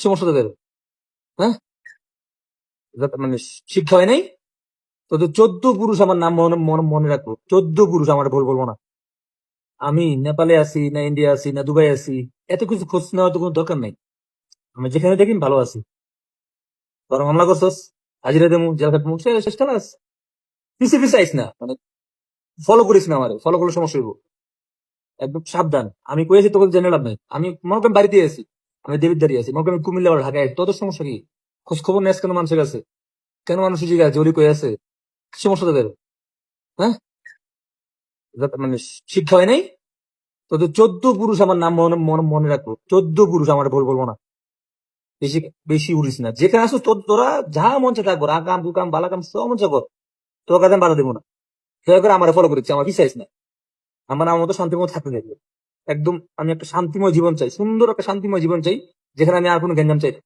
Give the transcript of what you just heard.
সমস্যা তোদের? হ্যাঁ, মানে শিক্ষা হয় নাই? তোদের 14 পুরুষ আমার নাম মনে মনে মনে রাখবো। 14 পুরুষ আমার ভুল বলবো না। আমি নেপালে আছি না, ইন্ডিয়া আছি না, দুবাই আছি, এত কিছু খোঁজ নেওয়ার তো কোনো দরকার নাই। আমি যেখানে দেখি ভালো আছি। বরং মামলা করছস, হাজিরা দেবো, জেল খাটবো, শেষ খালাস। পিছিয়ে পিছিয়ে আইস না, মানে ফলো করিস না, আমার ফলো করলে সমস্যা হইব। একদম সাবধান। আমি কয়েছি তোকে জেনে লাভ নাই। আমি মনে করেন বাড়িতে আছি, আমি দেবিদ্বারি আছি, মনে করেন আমি কুমিল্লা বা ঢাকায়, তোদের সমস্যা কি? খোঁজ খবর নেস কেন মানুষের কাছে? কেন মানুষের জিজ্ঞাসা আছে ওরি কই আছে? কি সমস্যা তোদের? হ্যাঁ, মানে শিক্ষা হয় নাই? তোদের 14 পুরুষ আমার নাম মনে মনে মনে রাখবো। 14 পুরুষ আমার ভুল বলবো না। বেশি বেশি উড়িস না। যেখানে আসো তোরা যা মঞ্চে থাকবো, রাকাম দুকাম বালাকাম সব মঞ্চে কর। তোর কাছে আমি বাধা দেবো না। দয়া করে আমার ফলো করেছি, আমার পিছাইস না। আমার মতো শান্তিময় থাকতে থাকবে। একদম আমি একটা শান্তিময় জীবন চাই, সুন্দর একটা শান্তিময় জীবন চাই, যেখানে আমি আর কোনো গ্যাঞ্জাম চাই না।